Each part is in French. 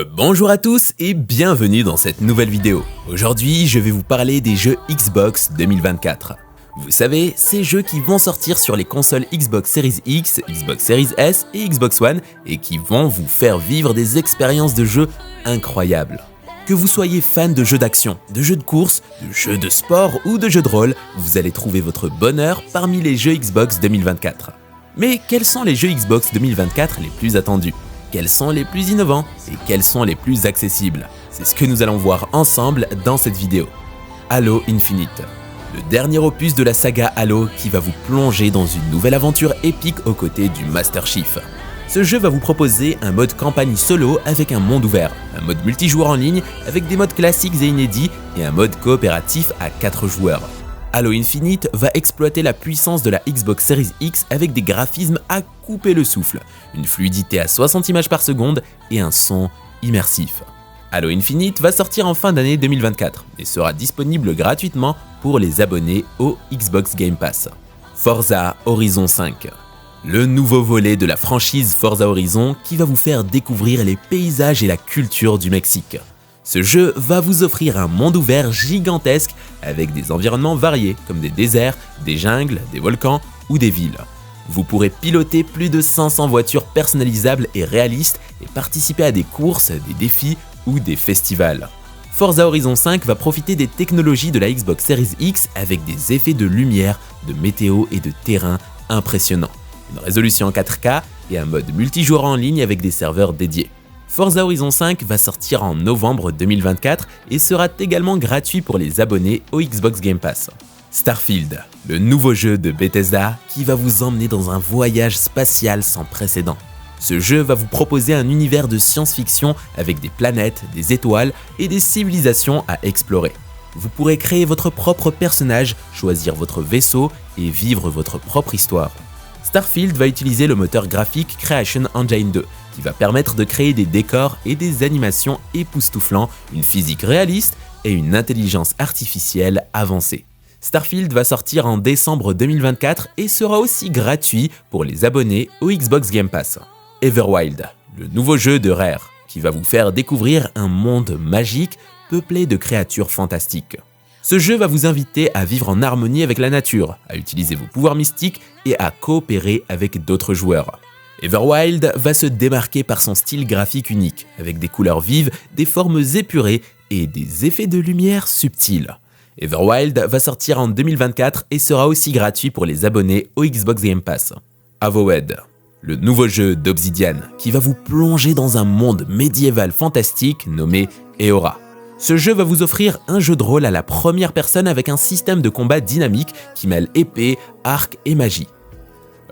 Bonjour à tous et bienvenue dans cette nouvelle vidéo. Aujourd'hui, je vais vous parler des jeux Xbox 2024. Vous savez, ces jeux qui vont sortir sur les consoles Xbox Series X, Xbox Series S et Xbox One et qui vont vous faire vivre des expériences de jeu incroyables. Que vous soyez fan de jeux d'action, de jeux de course, de jeux de sport ou de jeux de rôle, vous allez trouver votre bonheur parmi les jeux Xbox 2024. Mais quels sont les jeux Xbox 2024 les plus attendus ? Quels sont les plus innovants et quels sont les plus accessibles? C'est ce que nous allons voir ensemble dans cette vidéo. Halo Infinite, le dernier opus de la saga Halo qui va vous plonger dans une nouvelle aventure épique aux côtés du Master Chief. Ce jeu va vous proposer un mode campagne solo avec un monde ouvert, un mode multijoueur en ligne avec des modes classiques et inédits et un mode coopératif à 4 joueurs. Halo Infinite va exploiter la puissance de la Xbox Series X avec des graphismes à couper le souffle, une fluidité à 60 images par seconde et un son immersif. Halo Infinite va sortir en fin d'année 2024 et sera disponible gratuitement pour les abonnés au Xbox Game Pass. Forza Horizon 5, le nouveau volet de la franchise Forza Horizon qui va vous faire découvrir les paysages et la culture du Mexique. Ce jeu va vous offrir un monde ouvert gigantesque avec des environnements variés comme des déserts, des jungles, des volcans ou des villes. Vous pourrez piloter plus de 500 voitures personnalisables et réalistes et participer à des courses, des défis ou des festivals. Forza Horizon 5 va profiter des technologies de la Xbox Series X avec des effets de lumière, de météo et de terrain impressionnants, une résolution en 4K et un mode multijoueur en ligne avec des serveurs dédiés. Forza Horizon 5 va sortir en novembre 2024 et sera également gratuit pour les abonnés au Xbox Game Pass. Starfield, le nouveau jeu de Bethesda qui va vous emmener dans un voyage spatial sans précédent. Ce jeu va vous proposer un univers de science-fiction avec des planètes, des étoiles et des civilisations à explorer. Vous pourrez créer votre propre personnage, choisir votre vaisseau et vivre votre propre histoire. Starfield va utiliser le moteur graphique Creation Engine 2 qui va permettre de créer des décors et des animations époustouflants, une physique réaliste et une intelligence artificielle avancée. Starfield va sortir en décembre 2024 et sera aussi gratuit pour les abonnés au Xbox Game Pass. Everwild, le nouveau jeu de Rare, qui va vous faire découvrir un monde magique peuplé de créatures fantastiques. Ce jeu va vous inviter à vivre en harmonie avec la nature, à utiliser vos pouvoirs mystiques et à coopérer avec d'autres joueurs. Everwild va se démarquer par son style graphique unique, avec des couleurs vives, des formes épurées et des effets de lumière subtils. Everwild va sortir en 2024 et sera aussi gratuit pour les abonnés au Xbox Game Pass. Avowed, le nouveau jeu d'Obsidian qui va vous plonger dans un monde médiéval fantastique nommé Eora. Ce jeu va vous offrir un jeu de rôle à la première personne avec un système de combat dynamique qui mêle épée, arc et magie.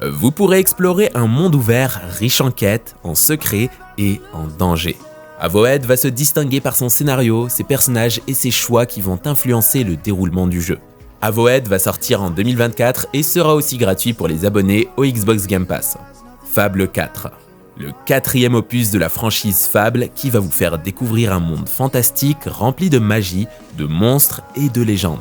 Vous pourrez explorer un monde ouvert riche en quêtes, en secrets et en dangers. Avowed va se distinguer par son scénario, ses personnages et ses choix qui vont influencer le déroulement du jeu. Avowed va sortir en 2024 et sera aussi gratuit pour les abonnés au Xbox Game Pass. Fable 4, le 4e opus de la franchise Fable qui va vous faire découvrir un monde fantastique rempli de magie, de monstres et de légendes.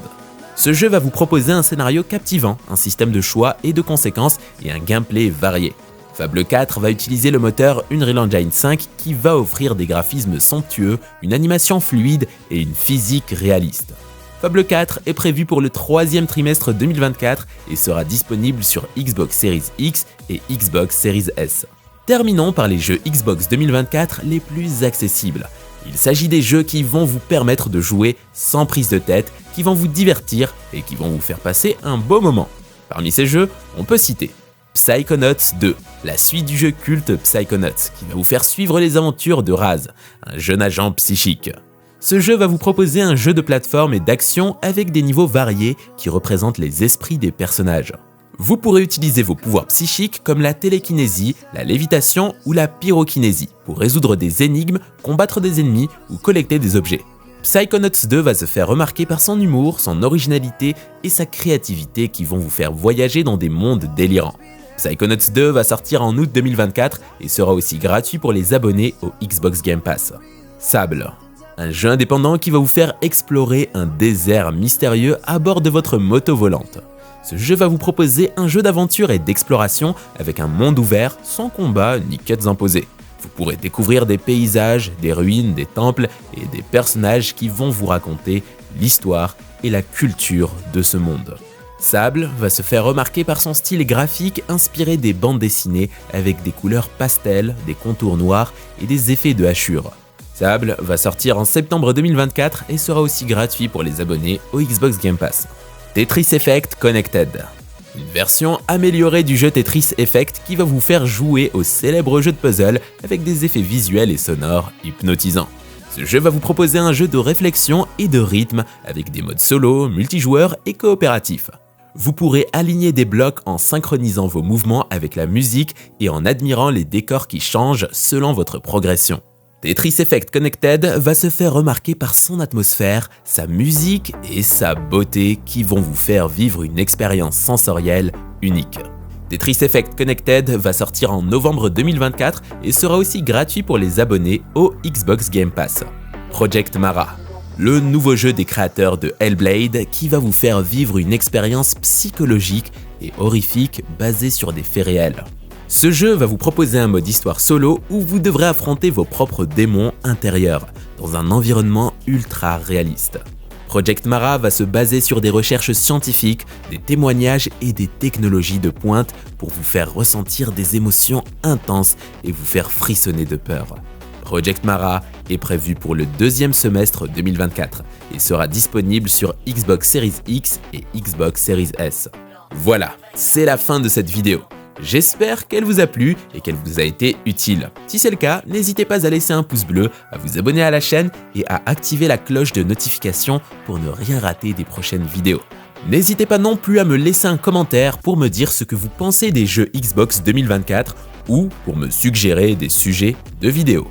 Ce jeu va vous proposer un scénario captivant, un système de choix et de conséquences et un gameplay varié. Fable 4 va utiliser le moteur Unreal Engine 5 qui va offrir des graphismes somptueux, une animation fluide et une physique réaliste. Fable 4 est prévu pour le 3e trimestre 2024 et sera disponible sur Xbox Series X et Xbox Series S. Terminons par les jeux Xbox 2024 les plus accessibles. Il s'agit des jeux qui vont vous permettre de jouer sans prise de tête, qui vont vous divertir et qui vont vous faire passer un beau moment. Parmi ces jeux, on peut citer Psychonauts 2, la suite du jeu culte Psychonauts, qui va vous faire suivre les aventures de Raz, un jeune agent psychique. Ce jeu va vous proposer un jeu de plateforme et d'action avec des niveaux variés qui représentent les esprits des personnages. Vous pourrez utiliser vos pouvoirs psychiques comme la télékinésie, la lévitation ou la pyrokinésie pour résoudre des énigmes, combattre des ennemis ou collecter des objets. Psychonauts 2 va se faire remarquer par son humour, son originalité et sa créativité qui vont vous faire voyager dans des mondes délirants. Psychonauts 2 va sortir en août 2024 et sera aussi gratuit pour les abonnés au Xbox Game Pass. Sable, un jeu indépendant qui va vous faire explorer un désert mystérieux à bord de votre moto volante. Ce jeu va vous proposer un jeu d'aventure et d'exploration avec un monde ouvert, sans combat ni quêtes imposées. Vous pourrez découvrir des paysages, des ruines, des temples et des personnages qui vont vous raconter l'histoire et la culture de ce monde. Sable va se faire remarquer par son style graphique inspiré des bandes dessinées avec des couleurs pastel, des contours noirs et des effets de hachure. Sable va sortir en septembre 2024 et sera aussi gratuit pour les abonnés au Xbox Game Pass. Tetris Effect Connected. Une version améliorée du jeu Tetris Effect qui va vous faire jouer au célèbre jeu de puzzle avec des effets visuels et sonores hypnotisants. Ce jeu va vous proposer un jeu de réflexion et de rythme avec des modes solo, multijoueur et coopératif. Vous pourrez aligner des blocs en synchronisant vos mouvements avec la musique et en admirant les décors qui changent selon votre progression. Tetris Effect Connected va se faire remarquer par son atmosphère, sa musique et sa beauté qui vont vous faire vivre une expérience sensorielle unique. Tetris Effect Connected va sortir en novembre 2024 et sera aussi gratuit pour les abonnés au Xbox Game Pass. Project Mara, le nouveau jeu des créateurs de Hellblade qui va vous faire vivre une expérience psychologique et horrifique basée sur des faits réels. Ce jeu va vous proposer un mode histoire solo où vous devrez affronter vos propres démons intérieurs dans un environnement ultra réaliste. Project Mara va se baser sur des recherches scientifiques, des témoignages et des technologies de pointe pour vous faire ressentir des émotions intenses et vous faire frissonner de peur. Project Mara est prévu pour le deuxième semestre 2024 et sera disponible sur Xbox Series X et Xbox Series S. Voilà, c'est la fin de cette vidéo. J'espère qu'elle vous a plu et qu'elle vous a été utile. Si c'est le cas, n'hésitez pas à laisser un pouce bleu, à vous abonner à la chaîne et à activer la cloche de notification pour ne rien rater des prochaines vidéos. N'hésitez pas non plus à me laisser un commentaire pour me dire ce que vous pensez des jeux Xbox 2024 ou pour me suggérer des sujets de vidéos.